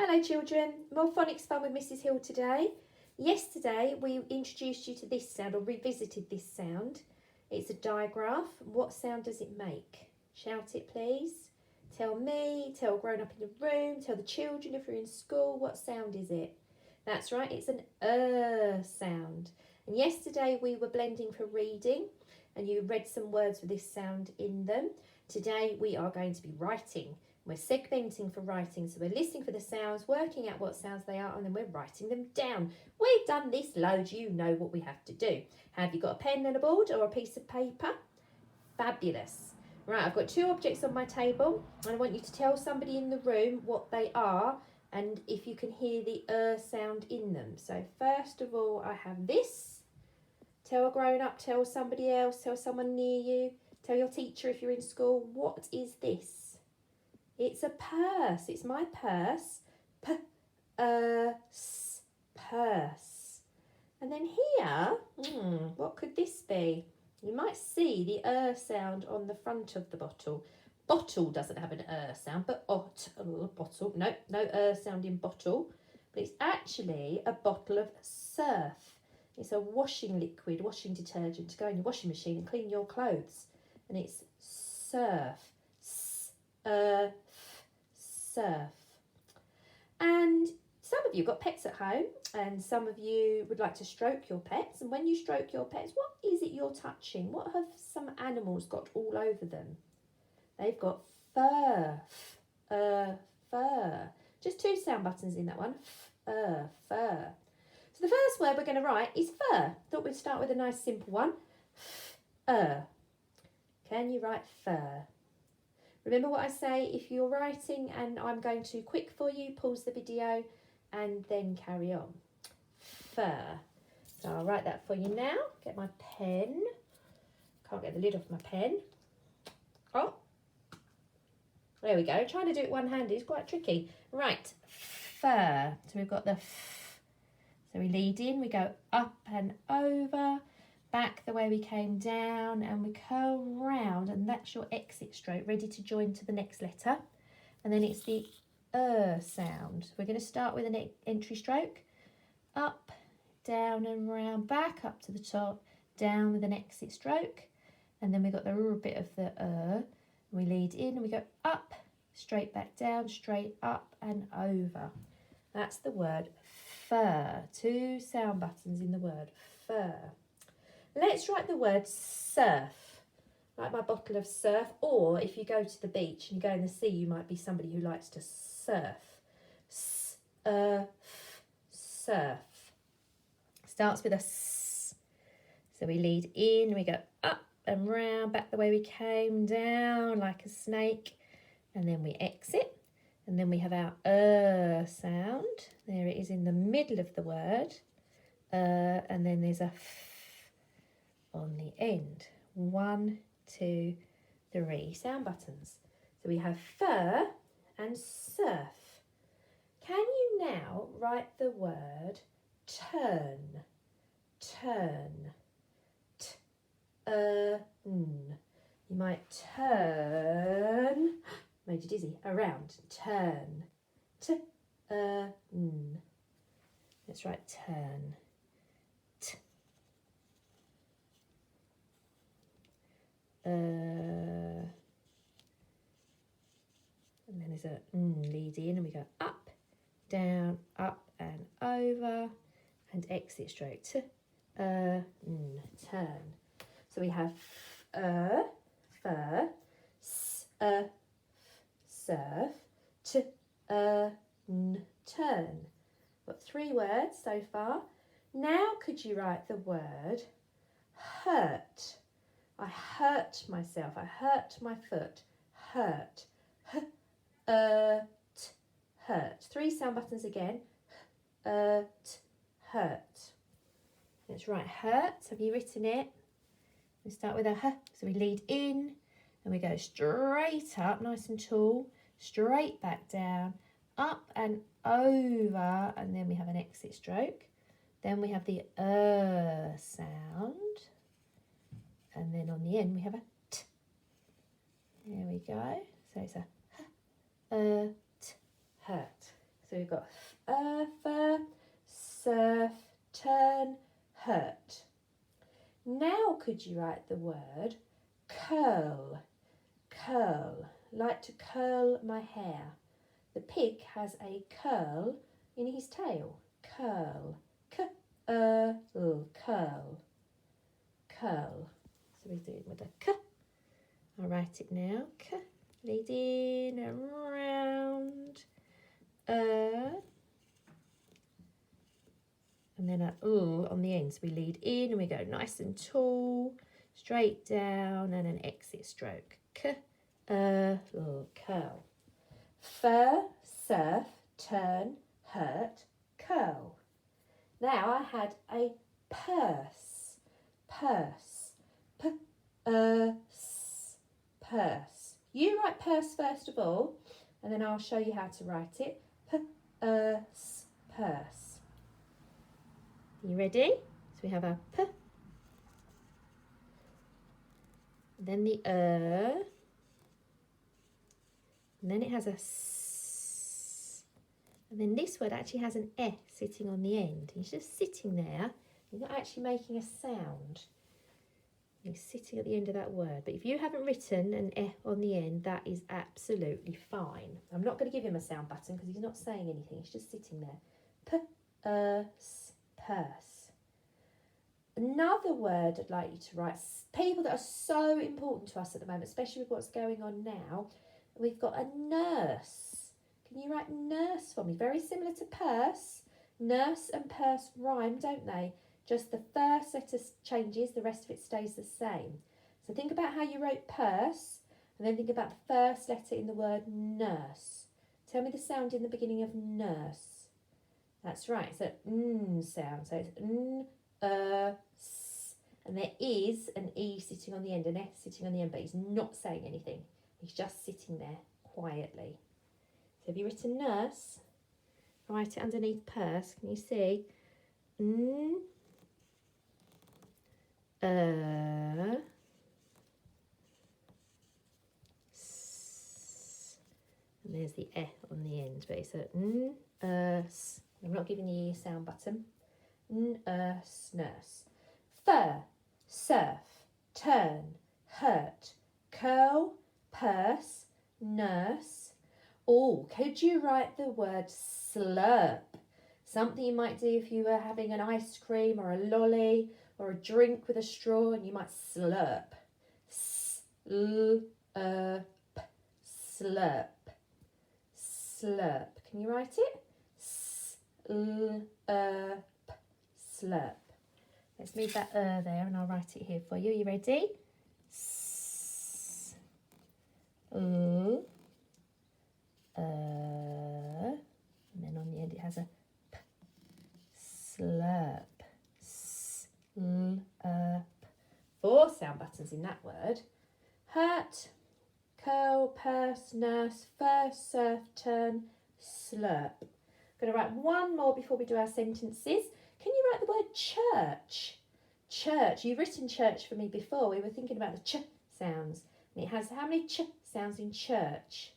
Hello children, more phonics fun with Mrs Hill today. Yesterday we introduced you to this sound, or revisited this sound. It's a digraph. What sound does it make? Shout it please. Tell me, tell grown up in the room, tell the children if you're in school, what sound is it? That's right, it's an sound. And yesterday we were blending for reading and you read some words with this sound in them. Today we are going to be writing. We're segmenting for writing, so we're listening for the sounds, working out what sounds they are, and then we're writing them down. We've done this loads, you know what we have to do. Have you got a pen and a board or a piece of paper? Fabulous. Right, I've got two objects on my table, and I want you to tell somebody in the room what they are, and if you can hear the sound in them. So first of all, I have this. Tell a grown up, tell somebody else, tell someone near you, tell your teacher if you're in school, what is this? It's a purse. It's my purse. Purse. And then here, what could this be? You might see the sound on the front of the bottle. Bottle doesn't have an sound, but bottle. No sound in bottle. But it's actually a bottle of surf. It's a washing liquid, washing detergent to go in your washing machine and clean your clothes. And it's surf. Surf. And some of you got pets at home, and some of you would like to stroke your pets. And when you stroke your pets, what is it you're touching? What have some animals got all over them? They've got fur. Fur. Just two sound buttons in that one. Fur. So the first word we're going to write is fur. Thought we'd start with a nice simple one. Can you write fur? Remember what I say, if you're writing and I'm going too quick for you, pause the video and then carry on. Fur. So I'll write that for you now. Get my pen. Can't get the lid off my pen. Oh, there we go. Trying to do it one-handed is quite tricky. Right, fur. So we've got the f. So we lead in, we go up and over, back the way we came down, and we curl round, and that's your exit stroke, ready to join to the next letter. And then it's the sound. We're going to start with an entry stroke, up, down and round, back up to the top, down with an exit stroke, and then we've got the bit of the we lead in and we go up, straight back down, straight up and over. That's the word fur. Two sound buttons in the word fur. Let's write the word surf, like my bottle of surf, or if you go to the beach and you go in the sea, you might be somebody who likes to surf. Surf. Starts with a S. So we lead in, we go up and round, back the way we came, down like a snake, and then we exit. And then we have our sound. There it is in the middle of the word. And then there's a F on the end. 1, 2, 3 sound buttons. So we have fur and surf. Can you now write the word turn? Turn. You might turn, made you dizzy, around. Turn. Let's write turn. And then there's a lead in, and we go up, down, up and over, and exit stroke. Turn. So we have fur, surf, turn. Got 3 words so far. Now could you write the word hurt? I hurt myself. I hurt my foot. Hurt. Hurt. 3 sound buttons again. Hurt. Let's write hurt. Have you written it? We start with a H. So we lead in and we go straight up, nice and tall, straight back down, up and over, and then we have an exit stroke. Then we have the sound. And then on the end we have a T. There we go. So it's a H, T, hurt. So we've got fur, surf, turn, hurt. Now could you write the word curl? Curl, like to curl my hair. The pig has a curl in his tail. Curl, curl, curl. So we do it with a k. I'll write it now. K, lead in, around, and then a on the end. So we lead in and we go nice and tall, straight down, and an exit stroke. K, curl. Fur, surf, turn, hurt, curl. Now I had a purse. Purse. Purse. You write purse first of all, and then I'll show you how to write it. Purse. You ready? So we have a p, then the and then it has a s, and then this word actually has an e sitting on the end. It's just sitting there. You're not actually making a sound. He's sitting at the end of that word. But if you haven't written an E on the end, that is absolutely fine. I'm not going to give him a sound button because he's not saying anything. He's just sitting there. Purse. Another word I'd like you to write. People that are so important to us at the moment, especially with what's going on now. We've got a nurse. Can you write nurse for me? Very similar to purse. Nurse and purse rhyme, don't they? Just the first letter changes, the rest of it stays the same. So think about how you wrote purse, and then think about the first letter in the word nurse. Tell me the sound in the beginning of nurse. That's right, it's an sound. So it's s. And there is an E sitting on the end, an S sitting on the end, but he's not saying anything. He's just sitting there quietly. So have you written nurse? Write it underneath purse. Can you see? S, and there's the E on the end, but it's a s. I'm not giving you a sound button. Nurse. Fur, surf, turn, hurt, curl, purse, nurse. Oh, could you write the word slurp? Something you might do if you were having an ice cream or a lolly or a drink with a straw, and you might slurp. Slurp. Slurp. Slurp. Can you write it? Slurp. Slurp. Let's move that there and I'll write it here for you. Are you ready? S, and then on the end it has a p. Slurp. Slurp. 4 sound buttons in that word. Hurt, curl, purse, nurse, fur, surf, turn, slurp. I'm going to write one more before we do our sentences. Can you write the word church? Church. You've written church for me before. We were thinking about the ch sounds. And it has how many ch sounds in church?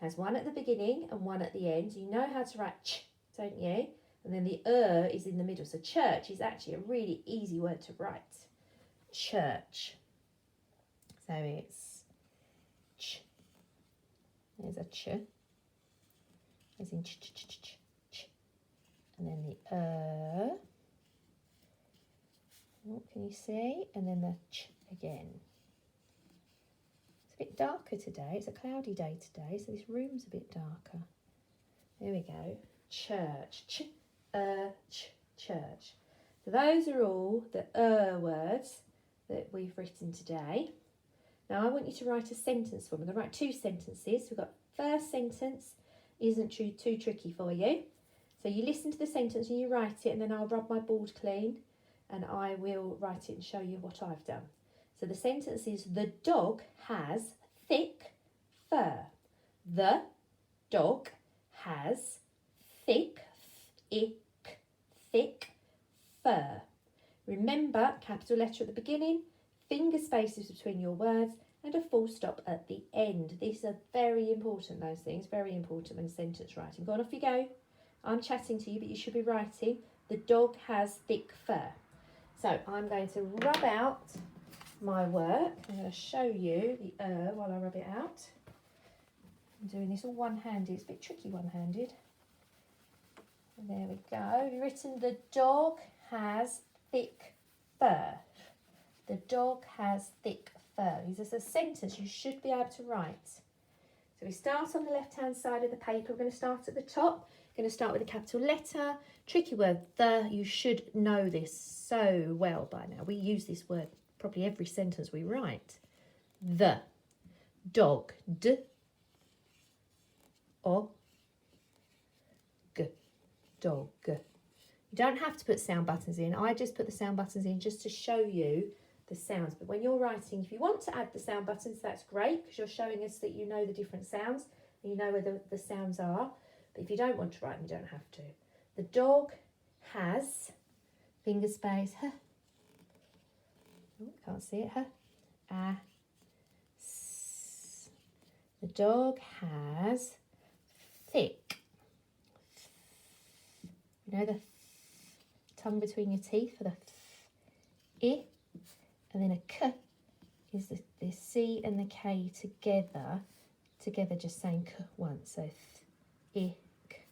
It has one at the beginning and one at the end. You know how to write ch, don't you? And then the is in the middle. So church is actually a really easy word to write. Church. So it's ch. There's a ch. As in ch, ch, ch, ch, ch. And then the oh, can you see? And then the ch again. It's a bit darker today. It's a cloudy day today, so this room's a bit darker. There we go. Church. Ch, church. So those are all the words that we've written today. Now I want you to write a sentence for me. I'm going to write 2 sentences. We've got first sentence isn't too tricky for you. So you listen to the sentence and you write it, and then I'll rub my board clean and I will write it and show you what I've done. So the sentence is, the dog has thick fur. The dog has thick fur. Remember, capital letter at the beginning, finger spaces between your words, and a full stop at the end. These are very important, those things, very important when sentence writing. Go on, off you go. I'm chatting to you, but you should be writing. The dog has thick fur. So I'm going to rub out my work. I'm going to show you the while I rub it out. I'm doing this all one-handed. It's a bit tricky one-handed. There we go. Have you written the dog has thick fur? The dog has thick fur. This is a sentence you should be able to write. So we start on the left-hand side of the paper. We're going to start at the top. We're going to start with a capital letter. Tricky word, the. You should know this so well by now. We use this word probably every sentence we write. The dog. D. O. G. Dog. You don't have to put sound buttons in. I just put the sound buttons in just to show you the sounds. But when you're writing, if you want to add the sound buttons, that's great because you're showing us that you know the different sounds and you know where the sounds are. But if you don't want to write them, you don't have to. The dog has, finger space, huh. Oh, can't see it, huh. The dog has thick. You know the tongue between your teeth for the I, and then a k is the C and the K together just saying k once. So I, k.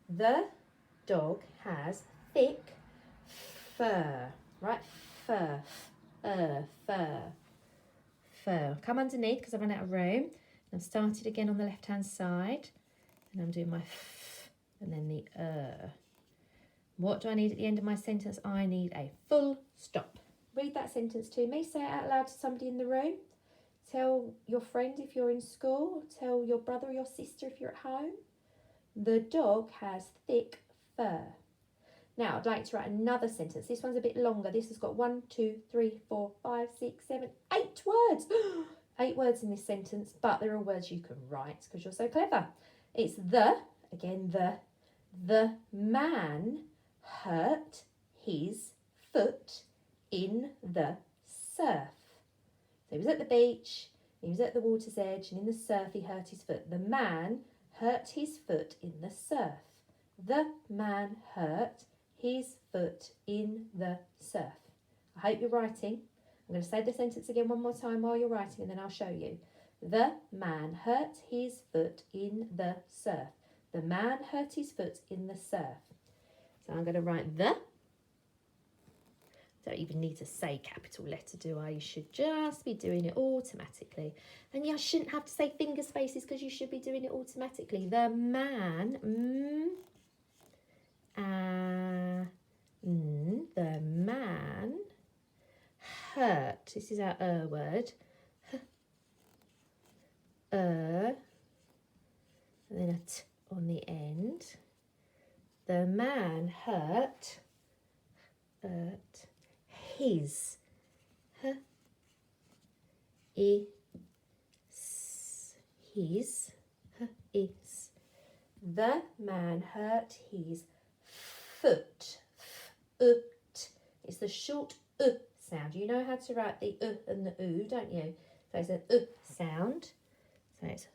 The dog has thick fur, right? Fur, fur. Come underneath because I've run out of room. I've started again on the left-hand side, and I'm doing my f and then the What do I need at the end of my sentence? I need a full stop. Read that sentence to me. Say it out loud to somebody in the room. Tell your friend if you're in school. Tell your brother or your sister if you're at home. The dog has thick fur. Now, I'd like to write another sentence. This one's a bit longer. This has got 1, 2, 3, 4, 5, 6, 7, 8 words. 8 words in this sentence, but there are words you can write because you're so clever. It's again, the man hurt his foot in the surf. So he was at the beach, he was at the water's edge, and in the surf he hurt his foot. The man hurt his foot in the surf. The man hurt his foot in the surf. I hope you're writing. I'm going to say the sentence again one more time while you're writing, and then I'll show you. The man hurt his foot in the surf. The man hurt his foot in the surf. So I'm going to write the. Don't even need to say capital letter, do I? You should just be doing it automatically. And I shouldn't have to say finger spaces because you should be doing it automatically. The man, the man hurt. This is our word. And then a t on the end. The man hurt his his the man hurt his foot. It's the short sound. You know how to write the and the oo, don't you? So it's an sound. So it's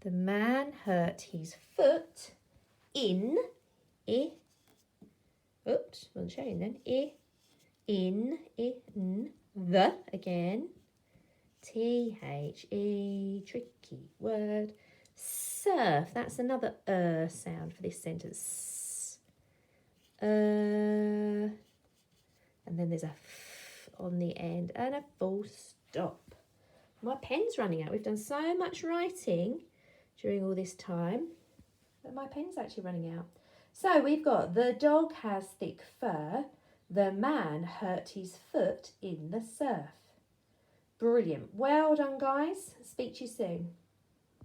The man hurt his foot in oops, wasn't showing then. In the again. T-H-E, tricky word. Surf, that's another sound for this sentence. And then there's a f on the end and a full stop. My pen's running out. We've done so much writing during all this time that my pen's actually running out. So we've got the dog has thick fur. The man hurt his foot in the surf. Brilliant. Well done, guys. Speak to you soon.